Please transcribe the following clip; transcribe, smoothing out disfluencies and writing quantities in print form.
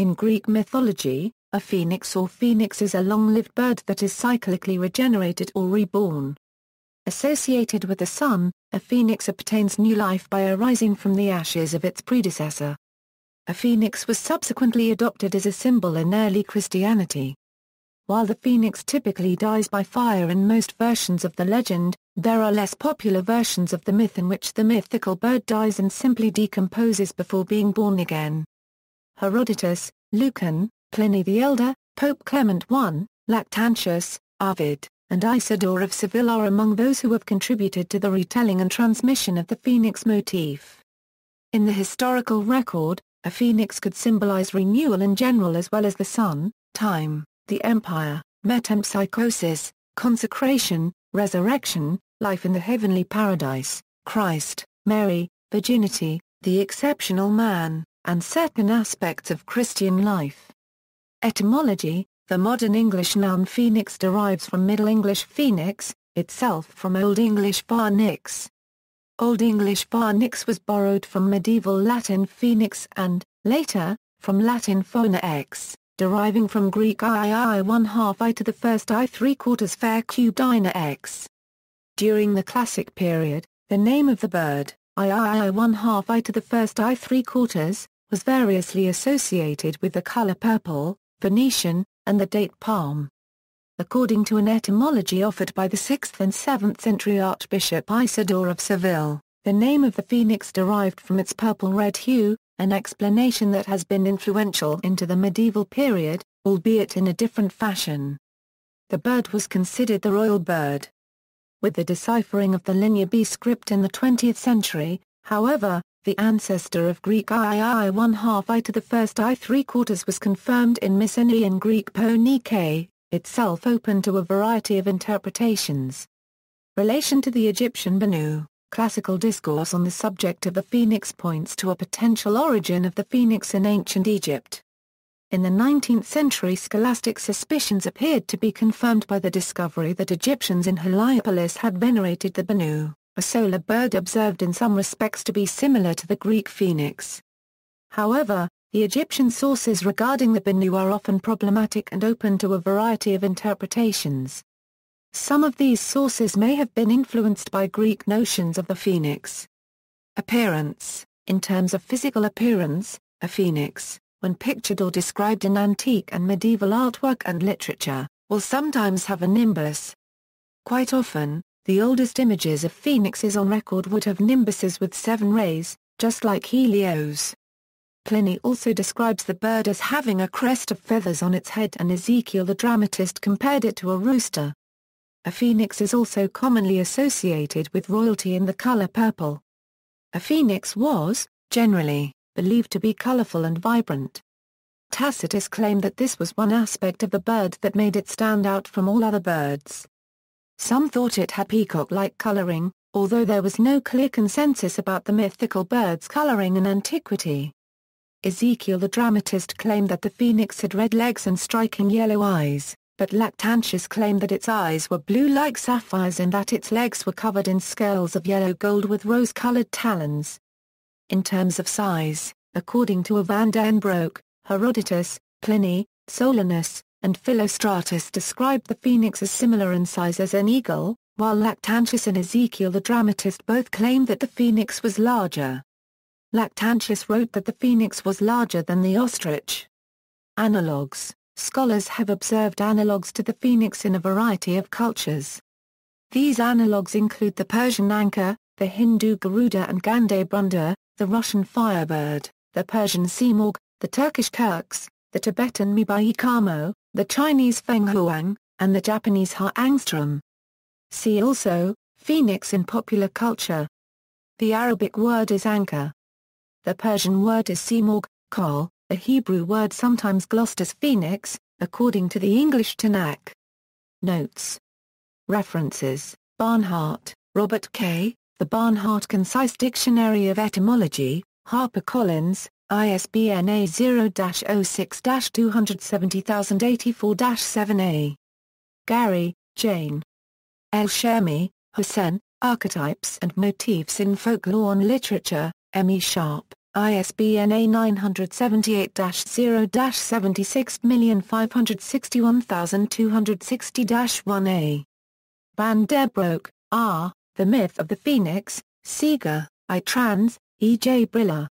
In Greek mythology, a phoenix or phoenix is a long-lived bird that is cyclically regenerated or reborn. Associated with the sun, a phoenix obtains new life by arising from the ashes of its predecessor. A phoenix was subsequently adopted as a symbol in early Christianity. While the phoenix typically dies by fire in most versions of the legend, there are less popular versions of the myth in which the mythical bird dies and simply decomposes before being born again. Herodotus, Lucan, Pliny the Elder, Pope Clement I, Lactantius, Ovid, and Isidore of Seville are among those who have contributed to the retelling and transmission of the phoenix motif. In the historical record, a phoenix could symbolize renewal in general as well as the sun, time, the empire, metempsychosis, consecration, resurrection, life in the heavenly paradise, Christ, Mary, virginity, the exceptional man, and certain aspects of Christian life. Etymology: the modern English noun phoenix derives from Middle English phoenix, itself from Old English phoinix. Old English phoinix was borrowed from medieval Latin phoenix and, later, from Latin phoinix, deriving from Greek I 1/2 I to the first I 3/4 fair cubed ina x. During the Classic period, the name of the bird, I 1/2 I to the first I 3/4, was variously associated with the color purple, Phoenician, and the date palm. According to an etymology offered by the 6th and 7th century Archbishop Isidore of Seville, the name of the phoenix derived from its purple-red hue, an explanation that has been influential into the medieval period, albeit in a different fashion. The bird was considered the royal bird. With the deciphering of the Linear B script in the 20th century, however, the ancestor of Greek I 1/2 I to the first I 3/4 was confirmed in Mycenaean Greek phoinix, itself open to a variety of interpretations. Relation to the Egyptian Benu: classical discourse on the subject of the phoenix points to a potential origin of the phoenix in ancient Egypt. In the 19th century, scholastic suspicions appeared to be confirmed by the discovery that Egyptians in Heliopolis had venerated the Benu, a solar bird observed in some respects to be similar to the Greek phoenix. However, the Egyptian sources regarding the Benu are often problematic and open to a variety of interpretations. Some of these sources may have been influenced by Greek notions of the phoenix. Appearance: in terms of physical appearance, a phoenix, when pictured or described in antique and medieval artwork and literature, will sometimes have a nimbus. Quite often, the oldest images of phoenixes on record would have nimbuses with 7 rays, just like Helios. Pliny also describes the bird as having a crest of feathers on its head, and Ezekiel the dramatist compared it to a rooster. A phoenix is also commonly associated with royalty in the color purple. A phoenix was, generally, believed to be colorful and vibrant. Tacitus claimed that this was one aspect of the bird that made it stand out from all other birds. Some thought it had peacock-like coloring, although there was no clear consensus about the mythical bird's coloring in antiquity. Ezekiel the dramatist claimed that the phoenix had red legs and striking yellow eyes, but Lactantius claimed that its eyes were blue like sapphires and that its legs were covered in scales of yellow gold with rose-colored talons. In terms of size, according to Van den Broek, Herodotus, Pliny, Solinus, and Philostratus described the phoenix as similar in size as an eagle, while Lactantius and Ezekiel the dramatist both claimed that the phoenix was larger. Lactantius wrote that the phoenix was larger than the ostrich. Analogues: scholars have observed analogues to the phoenix in a variety of cultures. These analogues include the Persian anka, the Hindu Garuda and Gandebrunda, the Russian firebird, the Persian seamorg, the Turkish kirks, the Tibetan mibaikamo, the Chinese fenghuang, and the Japanese ha-angstrom. See also, phoenix in popular culture. The Arabic word is anka. The Persian word is seamorg, kol, a Hebrew word sometimes glossed as phoenix, according to the English Tanakh. Notes. References: Barnhart, Robert K., The Barnhart Concise Dictionary of Etymology, HarperCollins, ISBN A0-06-270084-7A. Gary, Jane. El-Shermi, Hussein, Archetypes and Motifs in Folklore and Literature, M. E. Sharp. ISBN A978-0-76561260-1A. Van der Broek, R., The Myth of the Phoenix, Seeger, I. Trans, E. J. Briller.